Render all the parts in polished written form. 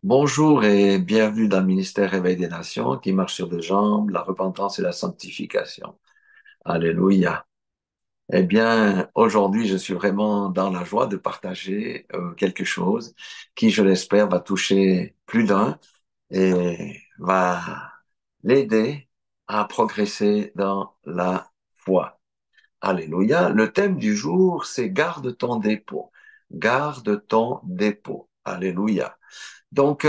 Bonjour et bienvenue dans le ministère Réveil des Nations qui marche sur deux jambes, la repentance et la sanctification. Alléluia. Eh bien, aujourd'hui, je suis vraiment dans la joie de partager quelque chose qui, je l'espère, va toucher plus d'un et va l'aider à progresser dans la foi. Alléluia. Le thème du jour, c'est garde ton dépôt. Garde ton dépôt. Alléluia. Donc,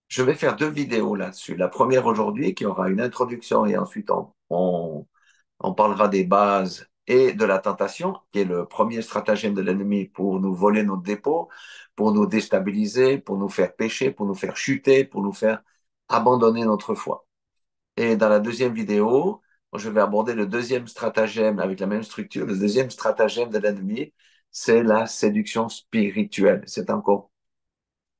je vais faire deux vidéos là-dessus. La première aujourd'hui qui aura une introduction et ensuite on parlera des bases et de la tentation, qui est le premier stratagème de l'ennemi pour nous voler notre dépôt, pour nous déstabiliser, pour nous faire pécher, pour nous faire chuter, pour nous faire abandonner notre foi. Et dans la deuxième vidéo, je vais aborder le deuxième stratagème avec la même structure. Le deuxième stratagème de l'ennemi, c'est la séduction spirituelle. C'est encore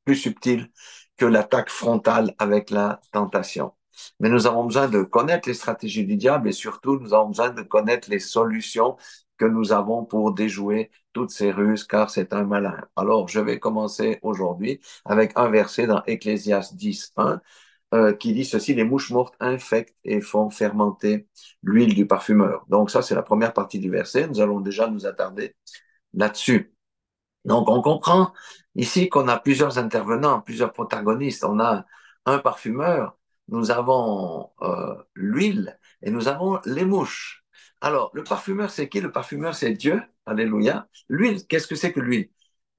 plus subtil que l'attaque frontale avec la tentation. Mais nous avons besoin de connaître les stratégies du diable et surtout, nous avons besoin de connaître les solutions que nous avons pour déjouer toutes ces ruses, car c'est un malin. Alors, je vais commencer aujourd'hui avec un verset dans Ecclésias 10.1 qui dit ceci, les mouches mortes infectent et font fermenter l'huile du parfumeur. Donc ça, c'est la première partie du verset. Nous allons déjà nous attarder là-dessus. Donc, on comprend ici qu'on a plusieurs intervenants, plusieurs protagonistes. On a un parfumeur, nous avons l'huile et nous avons les mouches. Alors, le parfumeur, c'est qui? Le parfumeur, c'est Dieu. Alléluia. L'huile, qu'est-ce que c'est que l'huile?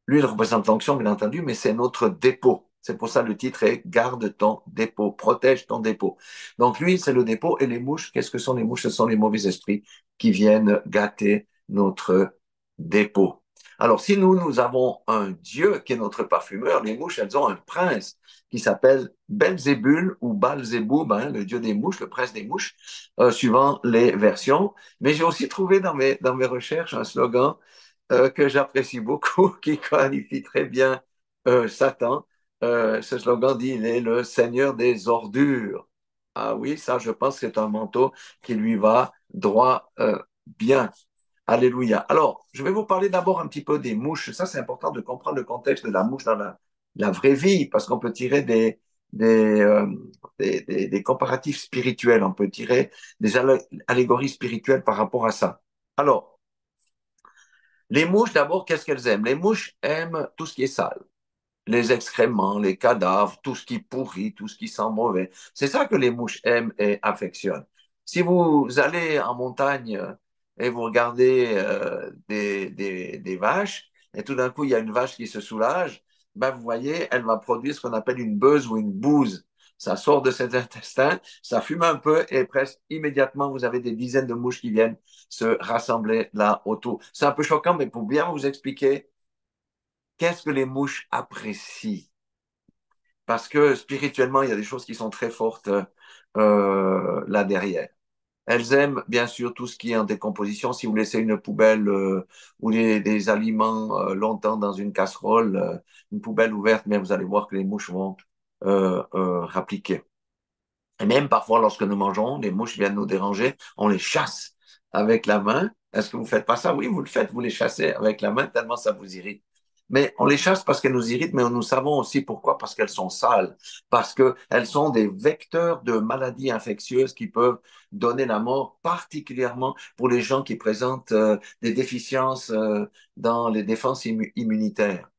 L'huile représente l'onction, bien entendu, mais c'est notre dépôt. C'est pour ça le titre est Garde ton dépôt, protège ton dépôt. Donc, l'huile, c'est le dépôt et les mouches, qu'est-ce que sont les mouches? Ce sont les mauvais esprits qui viennent gâter notre dépôt. Alors, si nous avons un Dieu qui est notre parfumeur, les mouches, elles ont un prince qui s'appelle Belzébul ou Balzéboub, hein, le dieu des mouches, le prince des mouches, suivant les versions. Mais j'ai aussi trouvé dans mes recherches un slogan que j'apprécie beaucoup, qui qualifie très bien Satan. Ce slogan dit, il est le Seigneur des ordures. Ah oui, ça, je pense que c'est un manteau qui lui va droit bien. Alléluia. Alors, je vais vous parler d'abord un petit peu des mouches. Ça, c'est important de comprendre le contexte de la mouche dans la vraie vie, parce qu'on peut tirer des, euh, des comparatifs spirituels, on peut tirer des allégories spirituelles par rapport à ça. Alors, les mouches, d'abord, qu'est-ce qu'elles aiment? Les mouches aiment tout ce qui est sale. Les excréments, les cadavres, tout ce qui pourrit, tout ce qui sent mauvais. C'est ça que les mouches aiment et affectionnent. Si vous allez en montagne et vous regardez des vaches, et tout d'un coup, il y a une vache qui se soulage, ben vous voyez, elle va produire ce qu'on appelle une beuse ou une bouse. Ça sort de ses intestins, ça fume un peu et presque immédiatement, vous avez des dizaines de mouches qui viennent se rassembler là autour. C'est un peu choquant, mais pour bien vous expliquer, qu'est-ce que les mouches apprécient? Parce que spirituellement, il y a des choses qui sont très fortes là derrière. Elles aiment bien sûr tout ce qui est en décomposition. Si vous laissez une poubelle ou des aliments longtemps dans une casserole, une poubelle ouverte, mais vous allez voir que les mouches vont rappliquer. Et même parfois, lorsque nous mangeons, les mouches viennent nous déranger, on les chasse avec la main. Est-ce que vous ne faites pas ça? Oui, vous le faites, vous les chassez avec la main tellement ça vous irrite. Mais on les chasse parce qu'elles nous irritent, mais nous savons aussi pourquoi, parce qu'elles sont sales, parce qu'elles sont des vecteurs de maladies infectieuses qui peuvent donner la mort, particulièrement pour les gens qui présentent des déficiences dans les défenses immunitaires.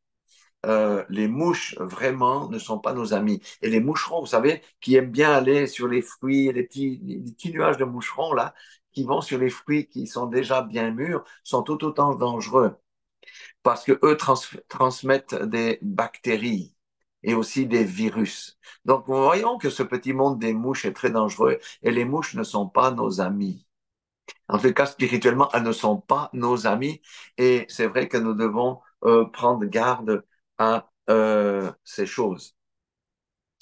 Les mouches vraiment ne sont pas nos amis. Et les moucherons, vous savez, qui aiment bien aller sur les fruits, les petits nuages de moucherons là, qui vont sur les fruits qui sont déjà bien mûrs, sont tout autant dangereux parce que eux transmettent des bactéries et aussi des virus. Donc, nous voyons que ce petit monde des mouches est très dangereux et les mouches ne sont pas nos amis. En tout cas, spirituellement, elles ne sont pas nos amis et c'est vrai que nous devons prendre garde à ces choses.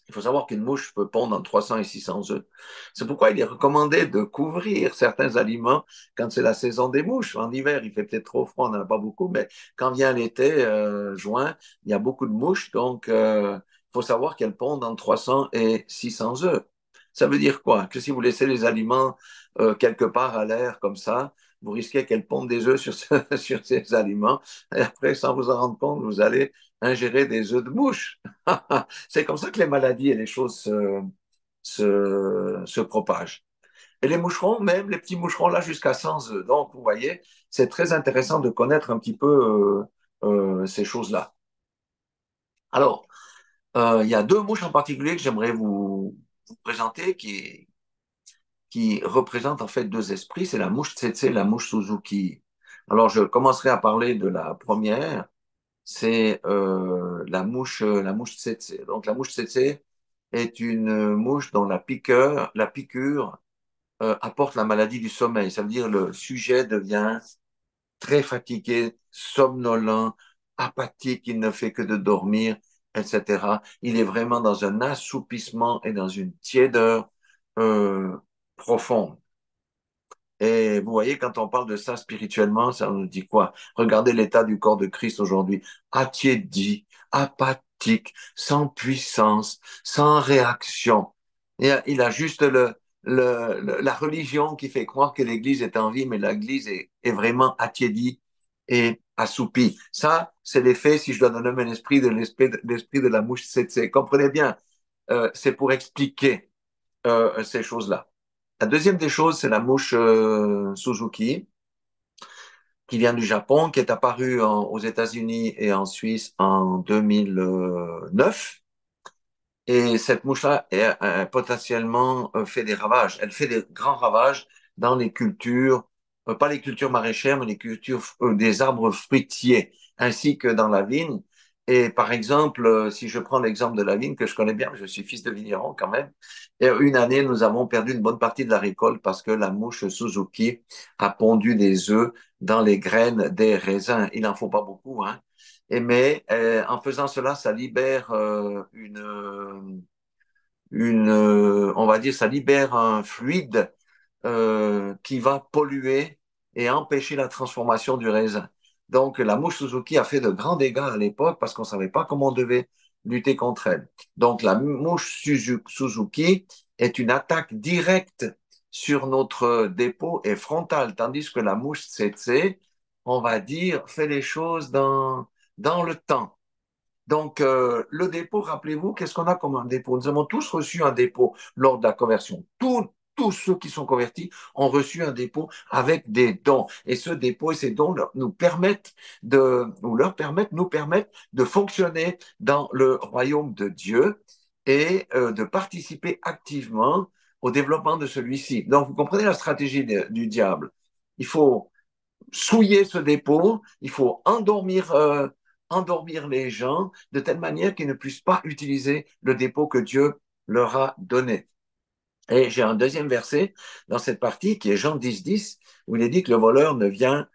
Il faut savoir qu'une mouche peut pondre entre 300 et 600 œufs. C'est pourquoi il est recommandé de couvrir certains aliments quand c'est la saison des mouches. En hiver, il fait peut-être trop froid, on n'en a pas beaucoup, mais quand vient l'été, juin, il y a beaucoup de mouches. Donc, il faut savoir qu'elles pondent entre 300 et 600 œufs. Ça veut dire quoi? Que si vous laissez les aliments quelque part à l'air comme ça, vous risquez qu'elles pondent des œufs sur, sur ces aliments. Et après, sans vous en rendre compte, vous allez ingérer des œufs de mouche. C'est comme ça que les maladies et les choses se propagent. Et les moucherons, même les petits moucherons, là, jusqu'à 100 œufs. Donc, vous voyez, c'est très intéressant de connaître un petit peu ces choses-là. Alors, il y a deux mouches en particulier que j'aimerais vous présenter qui représentent en fait deux esprits. C'est la mouche tsetse et la mouche Suzuki. Alors, je commencerai à parler de la première. C'est la mouche tsetse. Donc, la mouche tsetse est une mouche dont la piqûre apporte la maladie du sommeil. Ça veut dire le sujet devient très fatigué, somnolent, apathique, il ne fait que de dormir, etc. Il est vraiment dans un assoupissement et dans une tiédeur euh, profonde. Et vous voyez, quand on parle de ça spirituellement, ça nous dit quoi? Regardez l'état du corps de Christ aujourd'hui, attiédi, apathique, sans puissance, sans réaction. Il a juste la religion qui fait croire que l'Église est en vie, mais l'Église est vraiment attiédie et assoupie. Ça, c'est l'effet, si je dois donner un esprit, de l'esprit de la mouche tsetse. Comprenez bien, c'est pour expliquer ces choses-là. La deuxième des choses, c'est la mouche Suzuki, qui vient du Japon, qui est apparue aux États-Unis et en Suisse en 2009. Et cette mouche-là potentiellement fait des ravages. Elle fait des grands ravages dans les cultures, pas les cultures maraîchères, mais les cultures des arbres fruitiers, ainsi que dans la vigne. Et par exemple, si je prends l'exemple de la vigne que je connais bien, je suis fils de vigneron quand même, et une année, nous avons perdu une bonne partie de la récolte parce que la mouche Suzuki a pondu des œufs dans les graines des raisins. Il n'en faut pas beaucoup, hein. Mais en faisant cela, ça libère on va dire, ça libère un fluide qui va polluer et empêcher la transformation du raisin. Donc, la mouche Suzuki a fait de grands dégâts à l'époque parce qu'on ne savait pas comment on devait lutter contre elle. Donc, la mouche Suzuki est une attaque directe sur notre dépôt et frontale, tandis que la mouche tsetse, on va dire, fait les choses dans le temps. Donc, le dépôt, rappelez-vous, qu'est-ce qu'on a comme un dépôt? Nous avons tous reçu un dépôt lors de la conversion. Tous ceux qui sont convertis ont reçu un dépôt avec des dons. Et ce dépôt et ces dons nous permettent de fonctionner dans le royaume de Dieu et de participer activement au développement de celui-ci. Donc, vous comprenez la stratégie du diable. Il faut souiller ce dépôt, il faut endormir les gens de telle manière qu'ils ne puissent pas utiliser le dépôt que Dieu leur a donné. Et j'ai un deuxième verset dans cette partie qui est Jean 10, où il est dit que le voleur ne vient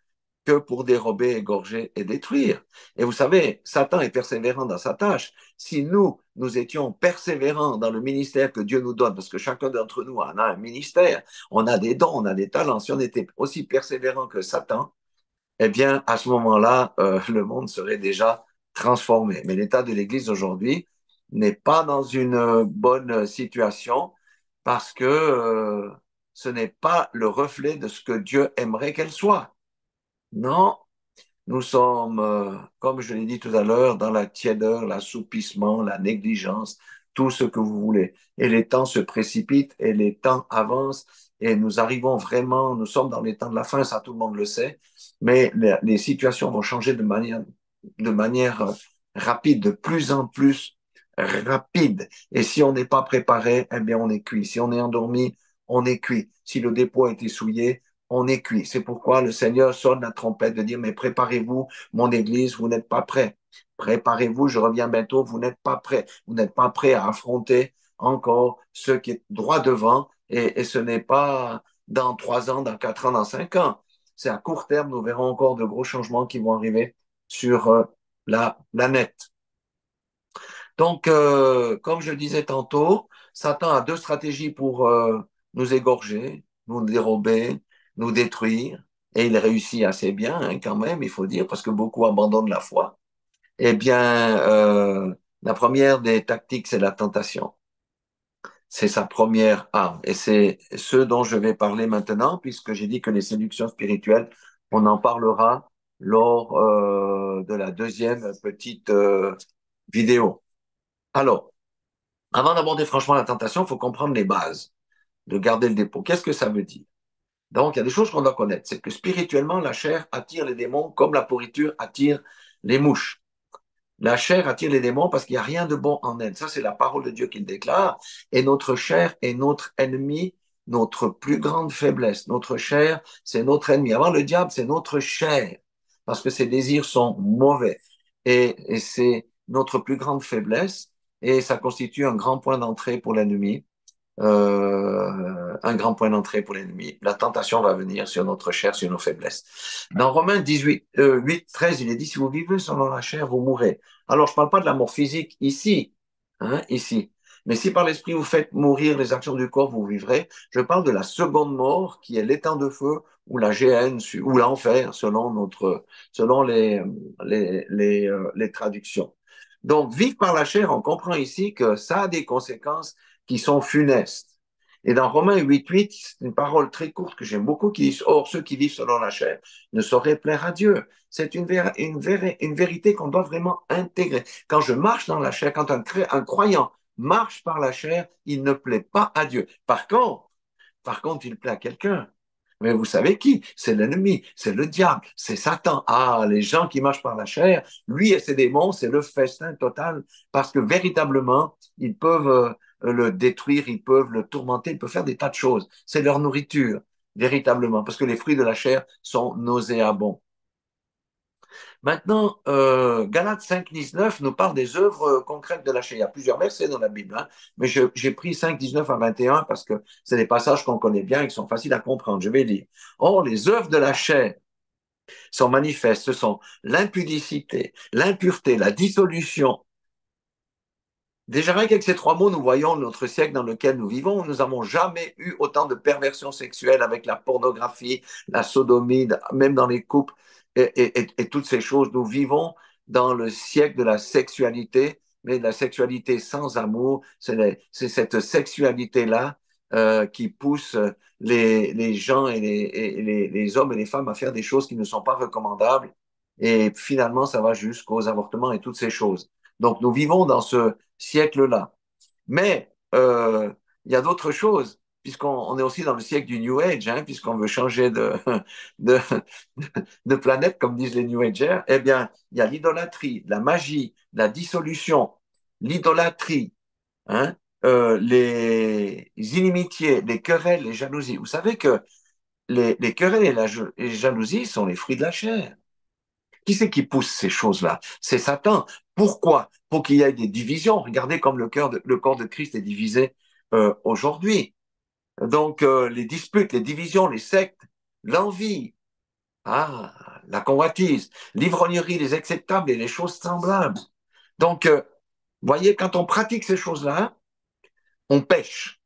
que pour dérober, égorger et détruire. Et vous savez, Satan est persévérant dans sa tâche. Si nous étions persévérants dans le ministère que Dieu nous donne, parce que chacun d'entre nous en a un ministère, on a des dons, on a des talents, si on était aussi persévérant que Satan, eh bien, à ce moment-là, le monde serait déjà transformé. Mais l'état de l'Église aujourd'hui n'est pas dans une bonne situation parce que ce n'est pas le reflet de ce que Dieu aimerait qu'elle soit. Non, nous sommes, comme je l'ai dit tout à l'heure, dans la tiédeur, l'assoupissement, la négligence, tout ce que vous voulez. Et les temps se précipitent et les temps avancent et nous arrivons vraiment, nous sommes dans les temps de la fin, ça tout le monde le sait, mais les situations vont changer de manière rapide, de plus en plus rapide. Et si on n'est pas préparé, eh bien on est cuit. Si on est endormi, on est cuit. Si le dépôt a été souillé, on est cuit. C'est pourquoi le Seigneur sonne la trompette de dire, mais préparez-vous, mon Église, vous n'êtes pas prêts. Préparez-vous, je reviens bientôt, vous n'êtes pas prêts. Vous n'êtes pas prêts à affronter encore ce qui est droit devant, et ce n'est pas dans 3 ans, dans 4 ans, dans 5 ans. C'est à court terme, nous verrons encore de gros changements qui vont arriver sur la planète. Donc, comme je disais tantôt, Satan a deux stratégies pour nous égorger, nous dérober, nous détruire. Et il réussit assez bien, hein, quand même, il faut dire, parce que beaucoup abandonnent la foi. Eh bien, la première des tactiques, c'est la tentation. C'est sa première arme. Et c'est ce dont je vais parler maintenant, puisque j'ai dit que les séductions spirituelles, on en parlera lors de la deuxième petite vidéo. Alors, avant d'aborder franchement la tentation, il faut comprendre les bases de garder le dépôt. Qu'est-ce que ça veut dire? Donc, il y a des choses qu'on doit connaître. C'est que spirituellement, la chair attire les démons comme la pourriture attire les mouches. La chair attire les démons parce qu'il n'y a rien de bon en elle. Ça, c'est la parole de Dieu qui le déclare. Et notre chair est notre ennemi, notre plus grande faiblesse. Notre chair, c'est notre ennemi. Avant le diable, c'est notre chair parce que ses désirs sont mauvais. Et c'est notre plus grande faiblesse et ça constitue un grand point d'entrée pour l'ennemi, un grand point d'entrée pour l'ennemi. La tentation va venir sur notre chair, sur nos faiblesses. Dans Romains 18, 8, 13, il est dit, si vous vivez selon la chair, vous mourrez. Alors, je ne parle pas de la mort physique ici, hein, ici. Mais si par l'esprit vous faites mourir les actions du corps, vous vivrez. Je parle de la seconde mort, qui est l'étang de feu, ou la géhenne, ou l'enfer, selon les traductions. Donc, vivre par la chair, on comprend ici que ça a des conséquences qui sont funestes. Et dans Romains 8.8, c'est une parole très courte que j'aime beaucoup qui dit, or, ceux qui vivent selon la chair ne sauraient plaire à Dieu. C'est une vérité qu'on doit vraiment intégrer. Quand je marche dans la chair, quand un croyant marche par la chair, il ne plaît pas à Dieu. Par contre, il plaît à quelqu'un. Mais vous savez qui? C'est l'ennemi, c'est le diable, c'est Satan. Ah, les gens qui marchent par la chair, lui et ses démons, c'est le festin total parce que véritablement, ils peuvent le détruire, ils peuvent le tourmenter, ils peuvent faire des tas de choses. C'est leur nourriture, véritablement, parce que les fruits de la chair sont nauséabonds. Maintenant, Galates 5.19 nous parle des œuvres concrètes de la chair. Il y a plusieurs versets dans la Bible, hein, mais j'ai pris 5.19 à 21 parce que c'est des passages qu'on connaît bien et qui sont faciles à comprendre. Je vais lire. Or, les œuvres de la chair sont manifestes. Ce sont l'impudicité, l'impureté, la dissolution. Déjà, rien qu'avec ces trois mots, nous voyons notre siècle dans lequel nous vivons. Nous n'avons jamais eu autant de perversion sexuelle avec la pornographie, la sodomie, même dans les couples et toutes ces choses. Nous vivons dans le siècle de la sexualité, mais de la sexualité sans amour. C'est cette sexualité-là qui pousse les gens et les hommes et les femmes à faire des choses qui ne sont pas recommandables. Et finalement, ça va jusqu'aux avortements et toutes ces choses. Donc, nous vivons dans ce siècle-là. Mais il y a d'autres choses, puisqu'on est aussi dans le siècle du New Age, hein, puisqu'on veut changer de, de planète, comme disent les New Agers, eh bien, il y a l'idolâtrie, la magie, la dissolution, l'idolâtrie, hein, les inimitiés, les querelles, les jalousies. Vous savez que les querelles et les jalousies sont les fruits de la chair. Qui c'est qui pousse ces choses-là? C'est Satan. Pourquoi? Pour qu'il y ait des divisions. Regardez comme le corps de Christ est divisé aujourd'hui. Donc, les disputes, les divisions, les sectes, l'envie, la convoitise, l'ivrognerie, les acceptables et les choses semblables. Donc, voyez, quand on pratique ces choses-là, on pêche.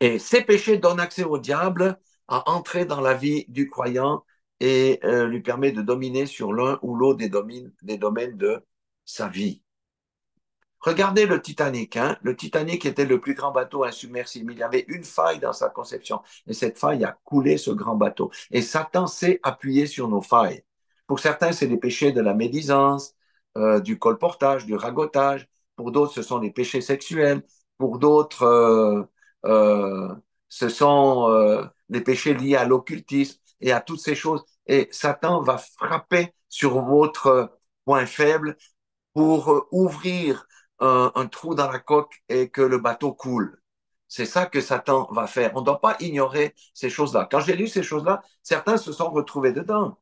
Et ces péchés donnent accès au diable à entrer dans la vie du croyant et lui permet de dominer sur l'un ou l'autre des domaines de sa vie. Regardez le Titanic. Hein? Le Titanic était le plus grand bateau insubmersible. Il y avait une faille dans sa conception. Et cette faille a coulé ce grand bateau. Et Satan s'est appuyé sur nos failles. Pour certains, c'est les péchés de la médisance, du colportage, du ragotage. Pour d'autres, ce sont les péchés sexuels. Pour d'autres, ce sont les péchés liés à l'occultisme et à toutes ces choses. Et Satan va frapper sur votre point faible pour ouvrir un trou dans la coque et que le bateau coule. C'est ça que Satan va faire. On ne doit pas ignorer ces choses-là. Quand j'ai lu ces choses-là, certains se sont retrouvés dedans,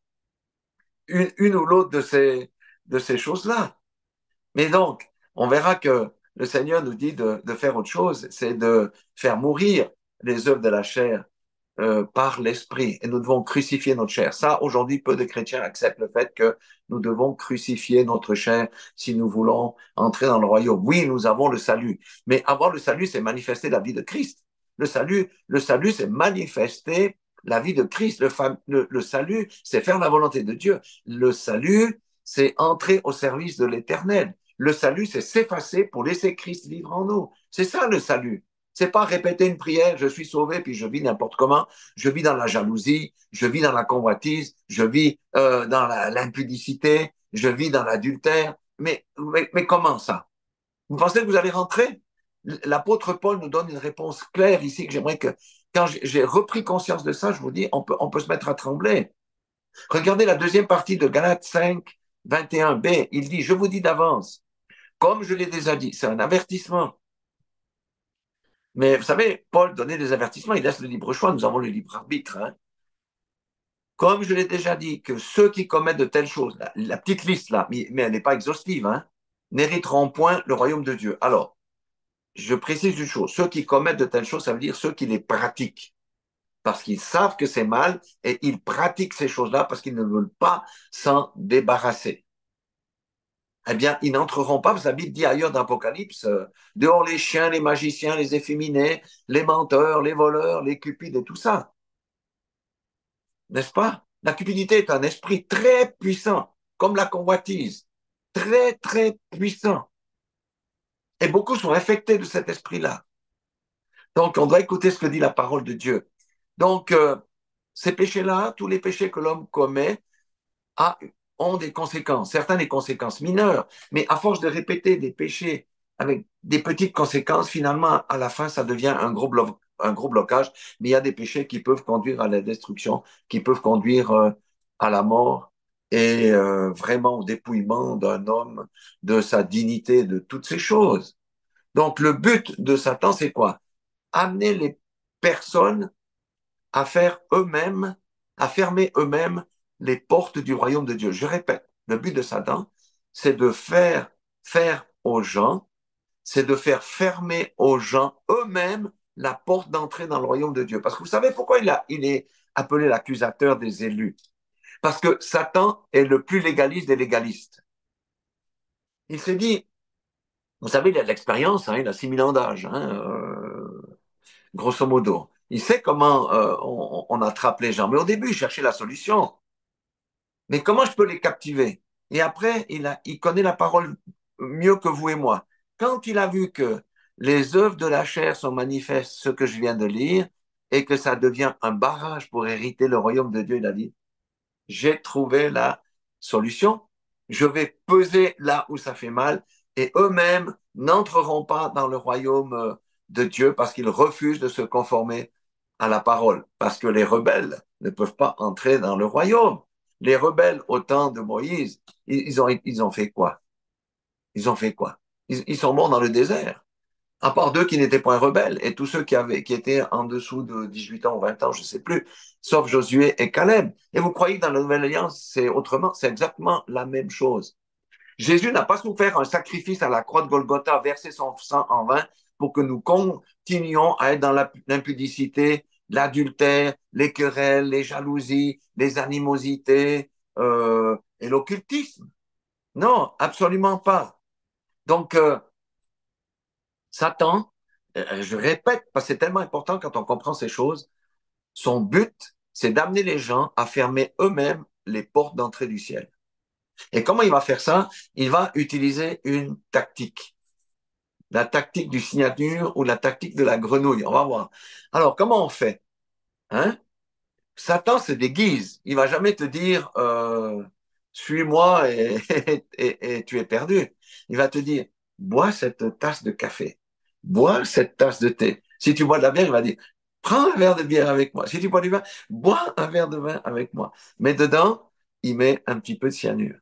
une ou l'autre de ces choses-là. Mais donc, on verra que le Seigneur nous dit de faire autre chose, c'est de faire mourir les œuvres de la chair par l'esprit et nous devons crucifier notre chair. Ça, aujourd'hui, peu de chrétiens acceptent le fait que nous devons crucifier notre chair si nous voulons entrer dans le royaume. Oui, nous avons le salut, mais avoir le salut, c'est manifester la vie de Christ. Le salut, c'est manifester la vie de Christ. Le salut, c'est faire la volonté de Dieu. Le salut, c'est entrer au service de l'éternel. Le salut, c'est s'effacer pour laisser Christ vivre en nous. C'est ça le salut. C'est pas répéter une prière, je suis sauvé, puis je vis n'importe comment. Je vis dans la jalousie, je vis dans la convoitise, je vis dans l'impudicité, je vis dans l'adultère. Mais comment ça? Vous pensez que vous allez rentrer? L'apôtre Paul nous donne une réponse claire ici que j'aimerais que, quand j'ai repris conscience de ça, je vous dis, on peut se mettre à trembler. Regardez la deuxième partie de Galates 5, 21b. Il dit, je vous dis d'avance, comme je l'ai déjà dit, c'est un avertissement. Mais vous savez, Paul donnait des avertissements, il laisse le libre choix, nous avons le libre arbitre. Hein. Comme je l'ai déjà dit, que ceux qui commettent de telles choses, la petite liste là, mais elle n'est pas exhaustive, hein, n'hériteront point le royaume de Dieu. Alors, je précise une chose, ceux qui commettent de telles choses, ça veut dire ceux qui les pratiquent, parce qu'ils savent que c'est mal et ils pratiquent ces choses-là parce qu'ils ne veulent pas s'en débarrasser. Eh bien, ils n'entreront pas, parce que la Bible dit ailleurs dans l'Apocalypse, dehors les chiens, les magiciens, les efféminés, les menteurs, les voleurs, les cupides et tout ça. N'est-ce pas? La cupidité est un esprit très puissant, comme la convoitise. Très, très puissant. Et beaucoup sont infectés de cet esprit-là. Donc, on doit écouter ce que dit la parole de Dieu. Donc, ces péchés-là, tous les péchés que l'homme commet, a, ont des conséquences. Certains des conséquences mineures, mais à force de répéter des péchés avec des petites conséquences, finalement, à la fin, ça devient un gros blocage. Mais il y a des péchés qui peuvent conduire à la destruction, qui peuvent conduire à la mort et vraiment au dépouillement d'un homme, de sa dignité, de toutes ces choses. Donc, le but de Satan, c'est quoi? Amener les personnes à faire eux-mêmes, à fermer eux-mêmes les portes du royaume de Dieu. Je répète, le but de Satan, c'est de faire aux gens, c'est de faire fermer aux gens eux-mêmes la porte d'entrée dans le royaume de Dieu. Parce que vous savez pourquoi il est appelé l'accusateur des élus? Parce que Satan est le plus légaliste des légalistes. Il s'est dit, vous savez, il a de l'expérience, hein, il a 6000 ans d'âge, hein, grosso modo. Il sait comment on attrape les gens. Mais au début, il cherchait la solution. Mais comment je peux les captiver? Et après, il connaît la parole mieux que vous et moi. Quand il a vu que les œuvres de la chair sont manifestes, ce que je viens de lire, et que ça devient un barrage pour hériter le royaume de Dieu, il a dit, j'ai trouvé la solution. Je vais peser là où ça fait mal, et eux-mêmes n'entreront pas dans le royaume de Dieu parce qu'ils refusent de se conformer à la parole, parce que les rebelles ne peuvent pas entrer dans le royaume. Les rebelles au temps de Moïse, ils ont fait quoi? Ils ont fait quoi? Ils sont morts dans le désert. À part deux qui n'étaient point rebelles, et tous ceux qui étaient en dessous de 18 ans ou 20 ans, je ne sais plus, sauf Josué et Caleb. Et vous croyez que dans la Nouvelle Alliance, c'est autrement? C'est exactement la même chose. Jésus n'a pas souffert un sacrifice à la croix de Golgotha, versé son sang en vain pour que nous continuions à être dans l'impudicité, l'adultère, les querelles, les jalousies, les animosités et l'occultisme. Non, absolument pas. Donc, Satan, je répète, parce que c'est tellement important quand on comprend ces choses, son but, c'est d'amener les gens à fermer eux-mêmes les portes d'entrée du ciel. Et comment il va faire ça? Il va utiliser une tactique. La tactique du signature ou la tactique de la grenouille. On va voir. Alors, comment on fait? Hein? Satan se déguise. Il va jamais te dire suis-moi et tu es perdu. Il va te dire bois cette tasse de café, bois cette tasse de thé. Si tu bois de la bière, il va dire prends un verre de bière avec moi. Si tu bois du vin, bois un verre de vin avec moi. Mais dedans, il met un petit peu de cyanure.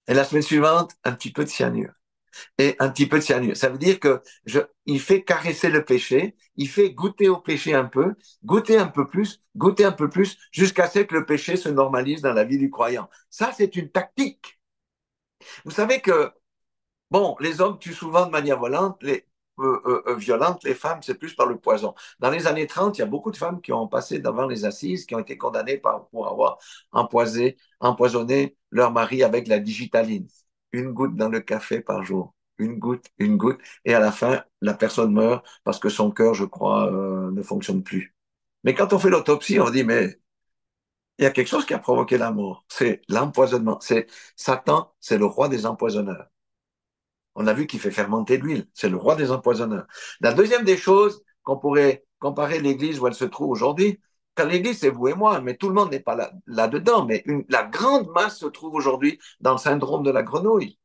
Et la semaine suivante, un petit peu de cyanure et un petit peu de cyanure. Ça veut dire que il fait caresser le péché, il fait goûter au péché un peu, goûter un peu plus, jusqu'à ce que le péché se normalise dans la vie du croyant. Ça, c'est une tactique. Vous savez que, bon, les hommes tuent souvent de manière violente, les femmes, c'est plus par le poison. Dans les années 30, il y a beaucoup de femmes qui ont passé devant les assises, qui ont été condamnées pour avoir empoisonné leur mari avec la digitaline. Une goutte dans le café par jour. Une goutte, et à la fin, la personne meurt parce que son cœur, je crois, ne fonctionne plus. Mais quand on fait l'autopsie, on dit, mais il y a quelque chose qui a provoqué la mort. C'est l'empoisonnement. C'est Satan, c'est le roi des empoisonneurs. On a vu qu'il fait fermenter l'huile. C'est le roi des empoisonneurs. La deuxième des choses qu'on pourrait comparer l'Église où elle se trouve aujourd'hui, car l'Église, c'est vous et moi, mais tout le monde n'est pas là-dedans, mais la grande masse se trouve aujourd'hui dans le syndrome de la grenouille.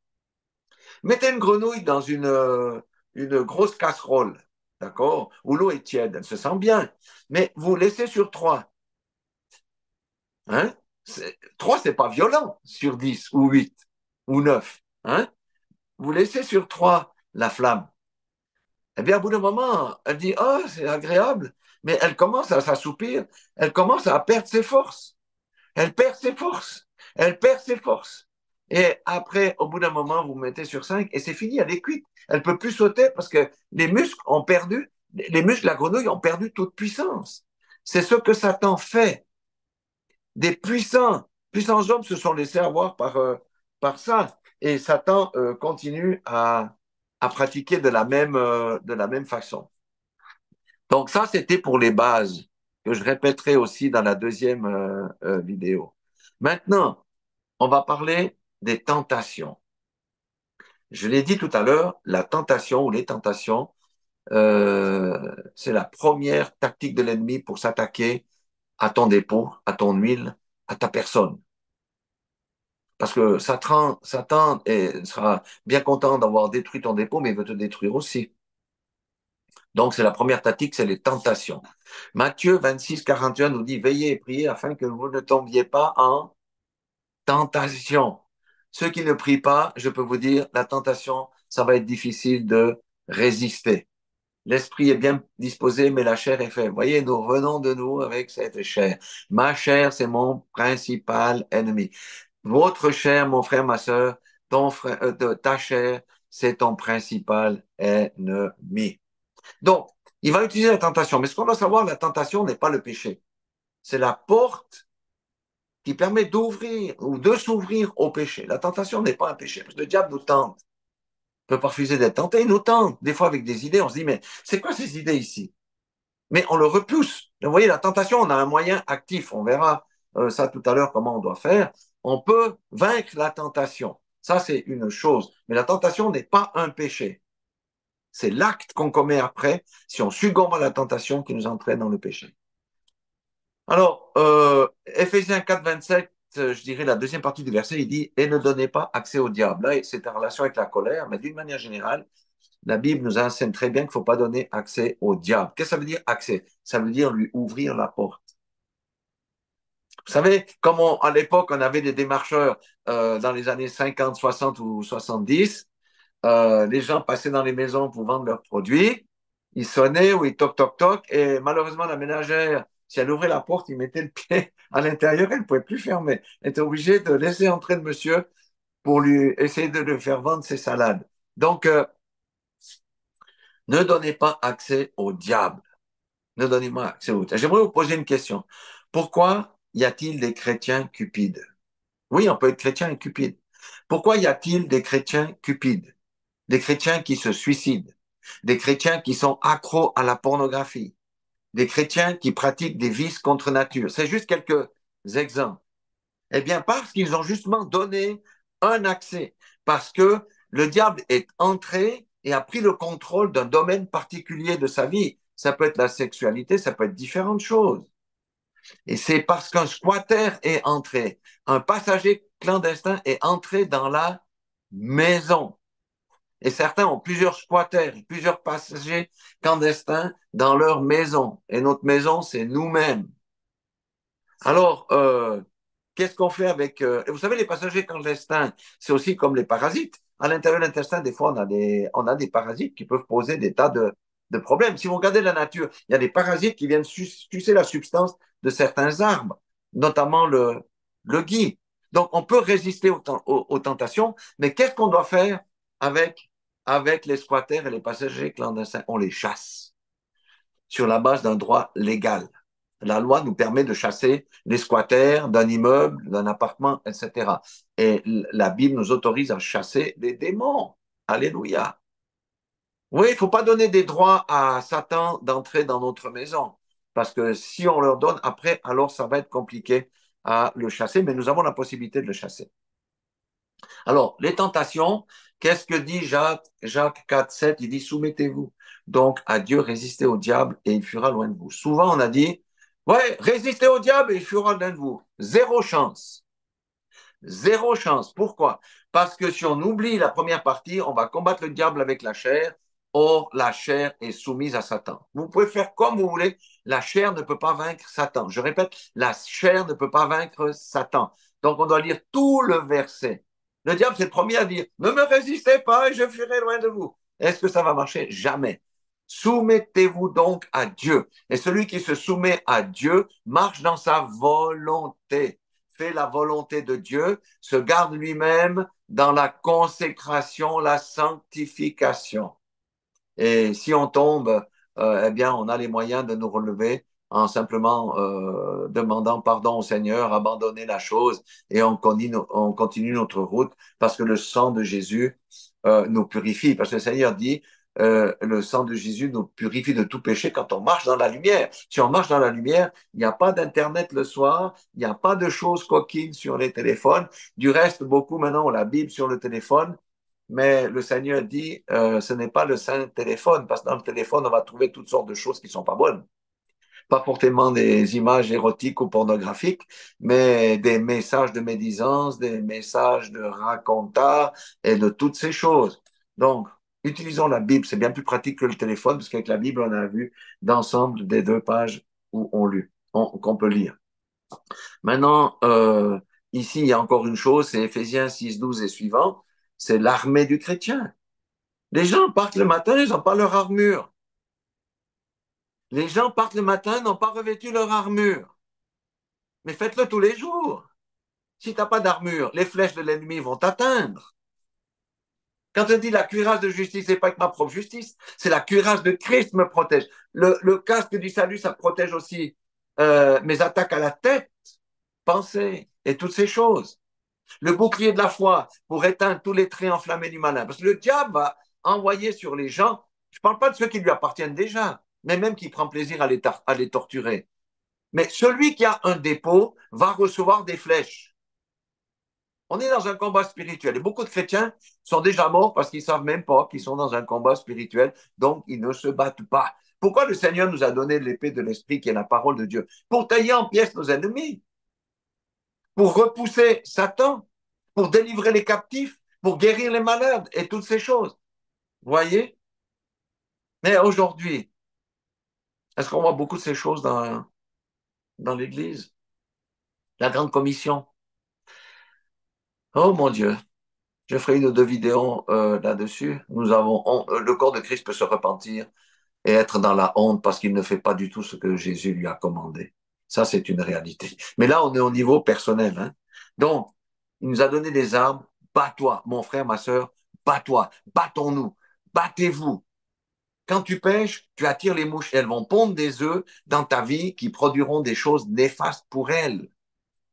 Mettez une grenouille dans une grosse casserole, d'accord, où l'eau est tiède, elle se sent bien, mais vous laissez sur 3. Hein? 3, c'est pas violent sur 10 ou 8 ou 9. Hein? Vous laissez sur 3 la flamme. Eh bien, au bout d'un moment, elle dit, oh, c'est agréable, mais elle commence à s'assoupir, elle commence à perdre ses forces. Elle perd ses forces. Elle perd ses forces. Et après, au bout d'un moment, vous mettez sur 5 et c'est fini, elle est cuite. Elle ne peut plus sauter parce que les muscles ont perdu, les muscles de la grenouille ont perdu toute puissance. C'est ce que Satan fait. Des puissants hommes se sont laissés avoir par ça. Et Satan continue à pratiquer de la même façon. Donc ça, c'était pour les bases, que je répéterai aussi dans la deuxième vidéo. Maintenant, on va parler des tentations. Je l'ai dit tout à l'heure, la tentation ou les tentations, c'est la première tactique de l'ennemi pour s'attaquer à ton dépôt, à ton huile, à ta personne. Parce que Satan sera bien content d'avoir détruit ton dépôt, mais il veut te détruire aussi. Donc, c'est la première tactique, c'est les tentations. Matthieu 26, 41 nous dit, veillez et priez afin que vous ne tombiez pas en tentation. Ceux qui ne prient pas, je peux vous dire, la tentation, ça va être difficile de résister. L'esprit est bien disposé, mais la chair est faible. Vous voyez, nous revenons de nous avec cette chair. Ma chair, c'est mon principal ennemi. Votre chair, mon frère, ma sœur, ta chair, c'est ton principal ennemi. Donc, il va utiliser la tentation. Mais ce qu'on doit savoir, la tentation n'est pas le péché. C'est la porte qui permet d'ouvrir ou de s'ouvrir au péché. La tentation n'est pas un péché. Parce que le diable nous tente. Il ne peut pas refuser d'être tenté. Il nous tente. Des fois, avec des idées, on se dit, mais c'est quoi ces idées ici? Mais on le repousse. Vous voyez, la tentation, on a un moyen actif. On verra ça tout à l'heure, comment on doit faire. On peut vaincre la tentation. Ça, c'est une chose. Mais la tentation n'est pas un péché. C'est l'acte qu'on commet après, si on succombe à la tentation qui nous entraîne dans le péché. Alors, Éphésiens 4, 27, je dirais la deuxième partie du verset, il dit, et ne donnez pas accès au diable. Là, c'est en relation avec la colère, mais d'une manière générale, la Bible nous enseigne très bien qu'il ne faut pas donner accès au diable. Qu'est-ce que ça veut dire accès? Ça veut dire lui ouvrir la porte. Vous savez, comme à l'époque, on avait des démarcheurs dans les années 50, 60 ou 70, les gens passaient dans les maisons pour vendre leurs produits, ils sonnaient ou ils toc toc toc, et malheureusement, la ménagère, si elle ouvrait la porte, il mettait le pied à l'intérieur, elle ne pouvait plus fermer. Elle était obligée de laisser entrer le monsieur pour lui essayer de lui faire vendre ses salades. Donc, ne donnez pas accès au diable. Ne donnez pas accès au diable. J'aimerais vous poser une question. Pourquoi y a-t-il des chrétiens cupides? Oui, on peut être chrétien et cupide. Pourquoi y a-t-il des chrétiens cupides? Des chrétiens qui se suicident, des chrétiens qui sont accros à la pornographie, des chrétiens qui pratiquent des vices contre nature. C'est juste quelques exemples. Eh bien, parce qu'ils ont justement donné un accès, parce que le diable est entré et a pris le contrôle d'un domaine particulier de sa vie. Ça peut être la sexualité, ça peut être différentes choses. Et c'est parce qu'un squatter est entré, un passager clandestin est entré dans la maison. Et certains ont plusieurs squatters, plusieurs passagers clandestins dans leur maison. Et notre maison, c'est nous-mêmes. Alors, qu'est-ce qu'on fait avec... vous savez, les passagers clandestins, c'est aussi comme les parasites. À l'intérieur de l'intestin, des fois, on a des parasites qui peuvent poser des tas de problèmes. Si vous regardez la nature, il y a des parasites qui viennent sucer la substance de certains arbres, notamment le gui. Donc, on peut résister aux tentations, mais qu'est-ce qu'on doit faire avec, avec les squatters et les passagers clandestins? On les chasse sur la base d'un droit légal. La loi nous permet de chasser les squatters d'un immeuble, d'un appartement, etc. Et la Bible nous autorise à chasser des démons. Alléluia. Oui, il ne faut pas donner des droits à Satan d'entrer dans notre maison. Parce que si on leur donne après, alors ça va être compliqué à le chasser, mais nous avons la possibilité de le chasser. Alors, les tentations, Qu'est-ce que dit Jacques 4, 7? Il dit, soumettez-vous donc à Dieu, résistez au diable et il fuira loin de vous. Souvent, on a dit, ouais, résistez au diable et il fuira loin de vous. Zéro chance. Zéro chance. Pourquoi? Parce que si on oublie la première partie, on va combattre le diable avec la chair. Or, la chair est soumise à Satan. Vous pouvez faire comme vous voulez. La chair ne peut pas vaincre Satan. Je répète, la chair ne peut pas vaincre Satan. Donc, on doit lire tout le verset. Le diable, c'est le premier à dire, ne me résistez pas et je fuirai loin de vous. Est-ce que ça va marcher? Jamais. Soumettez-vous donc à Dieu. Et celui qui se soumet à Dieu marche dans sa volonté, fait la volonté de Dieu, se garde lui-même dans la consécration, la sanctification. Et si on tombe, eh bien, on a les moyens de nous relever en simplement demandant pardon au Seigneur, abandonner la chose et on continue notre route parce que le sang de Jésus nous purifie. Parce que le Seigneur dit, le sang de Jésus nous purifie de tout péché quand on marche dans la lumière. Si on marche dans la lumière, il n'y a pas d'Internet le soir, il n'y a pas de choses coquines sur les téléphones. Du reste, beaucoup maintenant ont la Bible sur le téléphone. Mais le Seigneur dit, ce n'est pas le saint téléphone, parce que dans le téléphone, on va trouver toutes sortes de choses qui ne sont pas bonnes. Pas forcément des images érotiques ou pornographiques, mais des messages de médisance, des messages de racontat et de toutes ces choses. Donc, utilisons la Bible, c'est bien plus pratique que le téléphone, parce qu'avec la Bible, on a vu d'ensemble des 2 pages où qu'on peut lire. Maintenant, ici, il y a encore une chose, c'est Éphésiens 6, 12 et suivant, c'est l'armée du chrétien. Les gens partent le matin, ils n'ont pas leur armure. Les gens partent le matin, n'ont pas revêtu leur armure. Mais faites-le tous les jours. Si tu n'as pas d'armure, les flèches de l'ennemi vont t'atteindre. Quand on dit la cuirasse de justice, c'est pas que ma propre justice, c'est la cuirasse de Christ me protège. Le casque du salut, ça protège aussi mes attaques à la tête, pensée et toutes ces choses. Le bouclier de la foi pour éteindre tous les traits enflammés du malin. Parce que le diable va envoyer sur les gens, je ne parle pas de ceux qui lui appartiennent déjà, mais même qui prend plaisir à les torturer. Mais celui qui a un dépôt va recevoir des flèches. On est dans un combat spirituel. Et beaucoup de chrétiens sont déjà morts parce qu'ils ne savent même pas qu'ils sont dans un combat spirituel, donc ils ne se battent pas. Pourquoi le Seigneur nous a donné l'épée de l'Esprit qui est la parole de Dieu? Pour tailler en pièces nos ennemis, pour repousser Satan, pour délivrer les captifs, pour guérir les malades et toutes ces choses. Vous voyez? Mais aujourd'hui, est-ce qu'on voit beaucoup de ces choses dans l'Église? La grande commission. Oh mon Dieu, je ferai une ou deux vidéos là-dessus. Le corps de Christ peut se repentir et être dans la honte parce qu'il ne fait pas du tout ce que Jésus lui a commandé. Ça, c'est une réalité. Mais là, on est au niveau personnel. Hein. Donc, il nous a donné des armes. Bats-toi, mon frère, ma sœur, bats-toi, battons-nous, battez-vous. Quand tu pêches, tu attires les mouches. Elles vont pondre des œufs dans ta vie qui produiront des choses néfastes pour elles.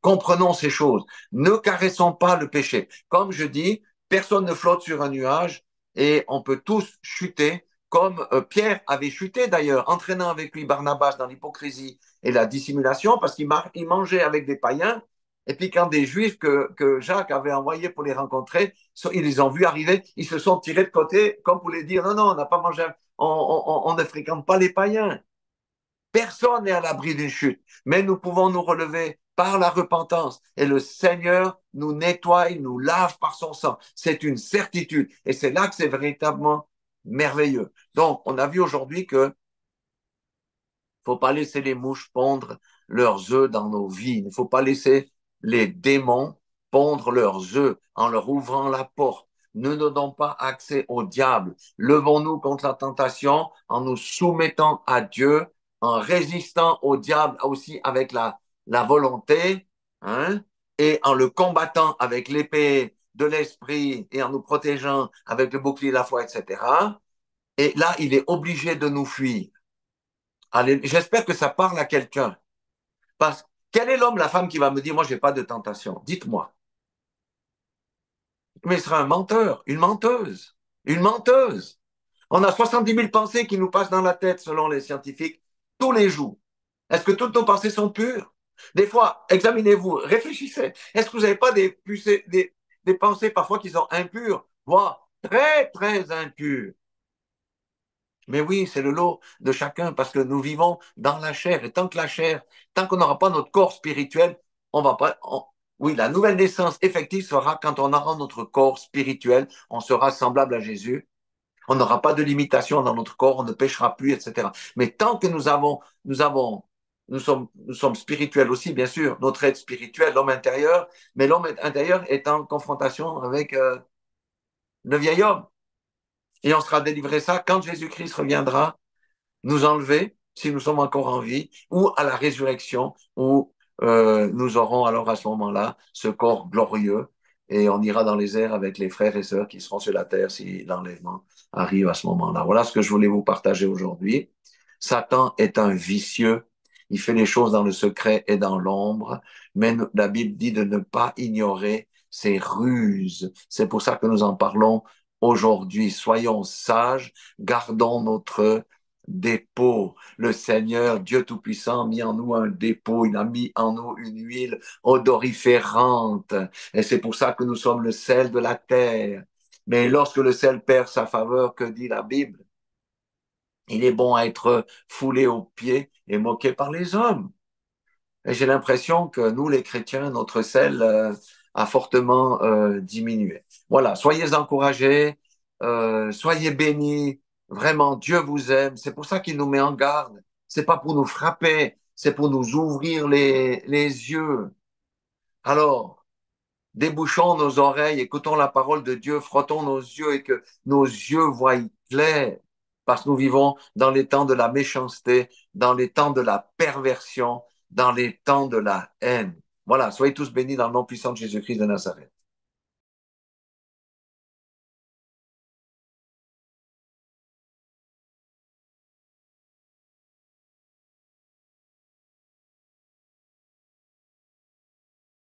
Comprenons ces choses. Ne caressons pas le péché. Comme je dis, personne ne flotte sur un nuage et on peut tous chuter, comme Pierre avait chuté d'ailleurs, entraînant avec lui Barnabas dans l'hypocrisie et la dissimulation, parce qu'il mangeait avec des païens. Et puis quand des juifs que Jacques avait envoyés pour les rencontrer, ils les ont vus arriver, ils se sont tirés de côté comme pour les dire, non, non, on n'a pas mangé, on ne fréquente pas les païens. Personne n'est à l'abri d'une chute, mais nous pouvons nous relever par la repentance et le Seigneur nous nettoie, nous lave par son sang. C'est une certitude et c'est là que c'est véritablement merveilleux. Donc, on a vu aujourd'hui que faut pas laisser les mouches pondre leurs œufs dans nos vies. Il ne faut pas laisser les démons pondre leurs œufs en leur ouvrant la porte. Ne donnons pas accès au diable. Levons-nous contre la tentation en nous soumettant à Dieu, en résistant au diable aussi avec la volonté, hein, et en le combattant avec l'épée de l'esprit et en nous protégeant avec le bouclier de la foi, etc. Et là, il est obligé de nous fuir. Allez, j'espère que ça parle à quelqu'un. Parce quel est l'homme, la femme qui va me dire, moi, j'ai pas de tentation? Dites-moi. Mais ce sera un menteur, une menteuse, une menteuse. On a 70 000 pensées qui nous passent dans la tête, selon les scientifiques, tous les jours. Est-ce que toutes nos pensées sont pures? Des fois, examinez-vous, réfléchissez. Est-ce que vous n'avez pas des pensées parfois qui sont impures, voire très, très impur. Mais oui, c'est le lot de chacun parce que nous vivons dans la chair. Et tant que la chair, tant qu'on n'aura pas notre corps spirituel, on va pas. Oui, la nouvelle naissance effective sera quand on aura notre corps spirituel, on sera semblable à Jésus. On n'aura pas de limitation dans notre corps, on ne péchera plus, etc. Mais tant que nous sommes spirituels aussi, bien sûr, notre être spirituel, l'homme intérieur, mais l'homme intérieur est en confrontation avec le vieil homme. Et on sera délivré ça quand Jésus-Christ reviendra nous enlever, si nous sommes encore en vie, ou à la résurrection, où nous aurons alors à ce moment-là ce corps glorieux et on ira dans les airs avec les frères et sœurs qui seront sur la terre si l'enlèvement arrive à ce moment-là. Voilà ce que je voulais vous partager aujourd'hui. Satan est un vicieux. Il fait les choses dans le secret et dans l'ombre, mais la Bible dit de ne pas ignorer ses ruses. C'est pour ça que nous en parlons aujourd'hui. Soyons sages, gardons notre dépôt. Le Seigneur, Dieu Tout-Puissant, a mis en nous un dépôt, il a mis en nous une huile odoriférante. Et c'est pour ça que nous sommes le sel de la terre. Mais lorsque le sel perd sa faveur, que dit la Bible? Il est bon à être foulé aux pieds et moqué par les hommes. Et j'ai l'impression que nous, les chrétiens, notre sel a fortement diminué. Voilà, soyez encouragés, soyez bénis. Vraiment, Dieu vous aime. C'est pour ça qu'il nous met en garde. C'est pas pour nous frapper, c'est pour nous ouvrir les yeux. Alors, débouchons nos oreilles, écoutons la parole de Dieu, frottons nos yeux et que nos yeux voient clair. Parce que nous vivons dans les temps de la méchanceté, dans les temps de la perversion, dans les temps de la haine. Voilà, soyez tous bénis dans le nom puissant de Jésus-Christ de Nazareth.